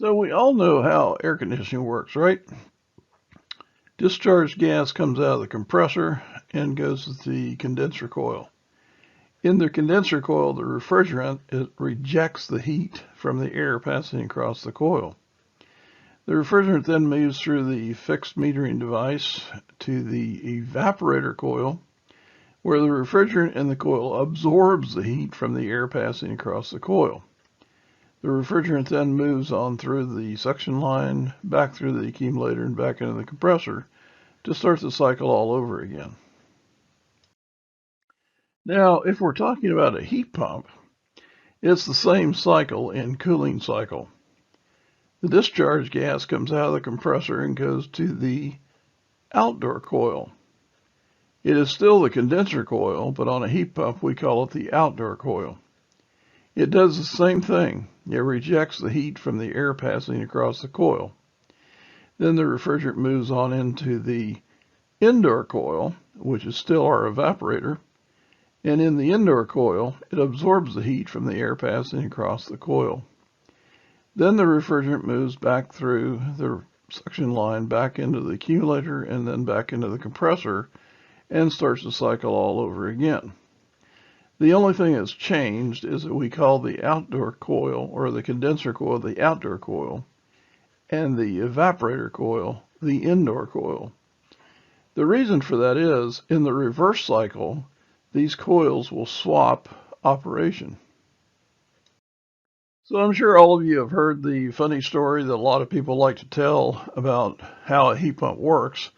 So we all know how air conditioning works, right? Discharged gas comes out of the compressor and goes to the condenser coil. In the condenser coil, the refrigerant, it rejects the heat from the air passing across the coil. The refrigerant then moves through the fixed metering device to the evaporator coil, where the refrigerant in the coil absorbs the heat from the air passing across the coil. The refrigerant then moves on through the suction line, back through the accumulator, and back into the compressor to start the cycle all over again. Now, if we're talking about a heat pump, it's the same cycle in cooling cycle. The discharge gas comes out of the compressor and goes to the outdoor coil. It is still the condenser coil, but on a heat pump we call it the outdoor coil. It does the same thing. It rejects the heat from the air passing across the coil. Then the refrigerant moves on into the indoor coil, which is still our evaporator. And in the indoor coil, it absorbs the heat from the air passing across the coil. Then the refrigerant moves back through the suction line, back into the accumulator, and then back into the compressor, and starts the cycle all over again. The only thing that's changed is that we call the outdoor coil, or the condenser coil, the outdoor coil, and the evaporator coil, the indoor coil. The reason for that is, in the reverse cycle, these coils will swap operation. So I'm sure all of you have heard the funny story that a lot of people like to tell about how a heat pump works,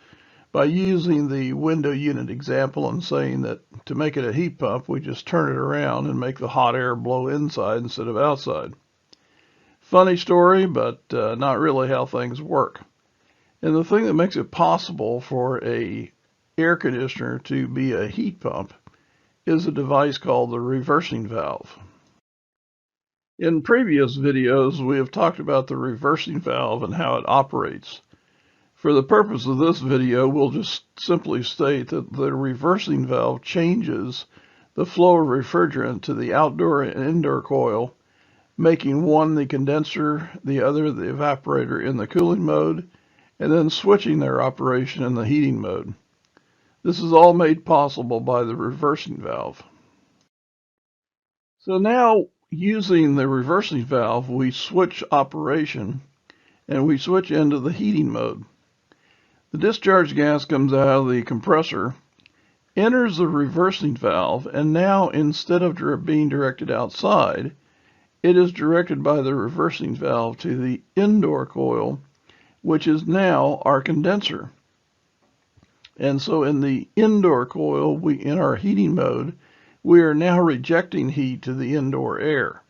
by using the window unit example and saying that to make it a heat pump, we just turn it around and make the hot air blow inside instead of outside. Funny story, but not really how things work. And the thing that makes it possible for a air conditioner to be a heat pump is a device called the reversing valve. In previous videos, we have talked about the reversing valve and how it operates. For the purpose of this video, we'll just simply state that the reversing valve changes the flow of refrigerant to the outdoor and indoor coil, making one the condenser, the other the evaporator in the cooling mode, and then switching their operation in the heating mode. This is all made possible by the reversing valve. So now, using the reversing valve, we switch operation and we switch into the heating mode. The discharge gas comes out of the compressor, enters the reversing valve, and now instead of being directed outside, it is directed by the reversing valve to the indoor coil, which is now our condenser. And so in the indoor coil, in our heating mode, we are now rejecting heat to the indoor air.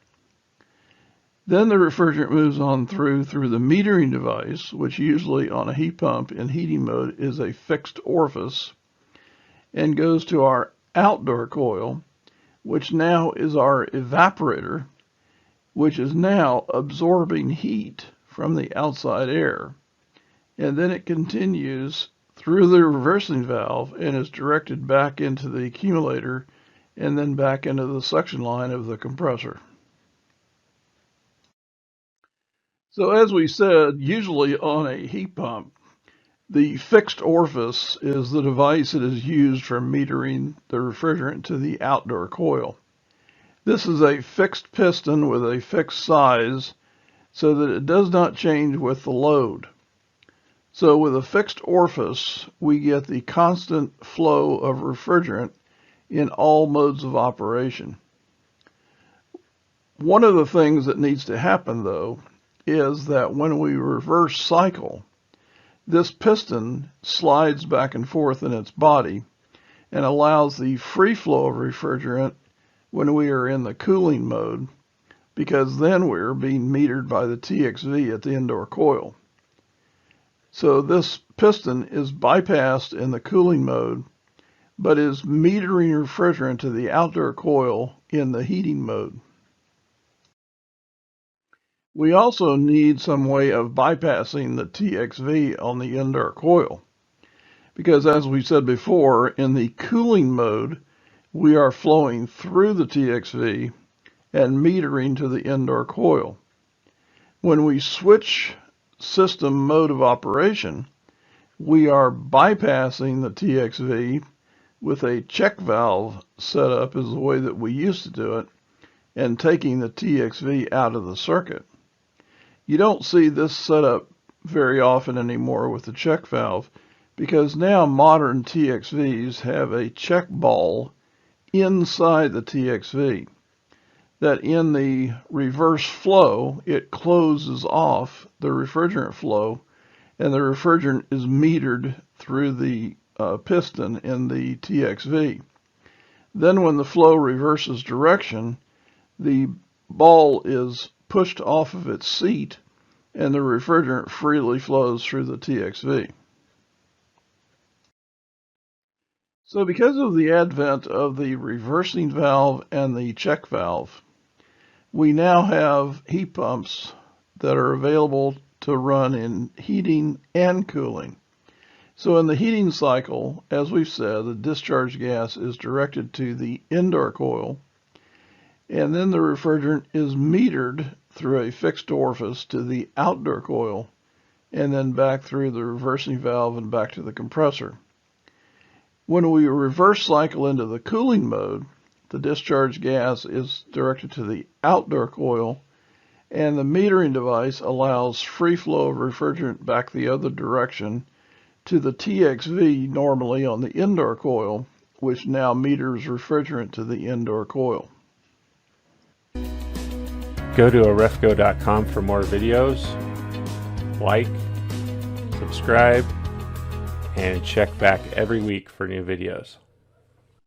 Then the refrigerant moves on through the metering device, which usually on a heat pump in heating mode is a fixed orifice, and goes to our outdoor coil, which now is our evaporator, which is now absorbing heat from the outside air. And then it continues through the reversing valve and is directed back into the accumulator and then back into the suction line of the compressor. So as we said, usually on a heat pump, the fixed orifice is the device that is used for metering the refrigerant to the outdoor coil. This is a fixed piston with a fixed size so that it does not change with the load. So with a fixed orifice, we get the constant flow of refrigerant in all modes of operation. One of the things that needs to happen, though, is that when we reverse cycle, this piston slides back and forth in its body and allows the free flow of refrigerant when we are in the cooling mode, because then we're being metered by the TXV at the indoor coil. So this piston is bypassed in the cooling mode, but is metering refrigerant to the outdoor coil in the heating mode. We also need some way of bypassing the TXV on the indoor coil, because as we said before, in the cooling mode, we are flowing through the TXV and metering to the indoor coil. When we switch system mode of operation, we are bypassing the TXV with a check valve set up as the way that we used to do it, and taking the TXV out of the circuit. You don't see this setup very often anymore with the check valve, because now modern TXVs have a check ball inside the TXV that in the reverse flow, it closes off the refrigerant flow, and the refrigerant is metered through the piston in the TXV. Then when the flow reverses direction, the ball is pushed off of its seat and the refrigerant freely flows through the TXV. So because of the advent of the reversing valve and the check valve, we now have heat pumps that are available to run in heating and cooling. So in the heating cycle, as we've said, the discharge gas is directed to the indoor coil, and then the refrigerant is metered through a fixed orifice to the outdoor coil, and then back through the reversing valve and back to the compressor. When we reverse cycle into the cooling mode, the discharge gas is directed to the outdoor coil, and the metering device allows free flow of refrigerant back the other direction to the TXV normally on the indoor coil, which now meters refrigerant to the indoor coil. Go to orefco.com for more videos, like, subscribe, and check back every week for new videos.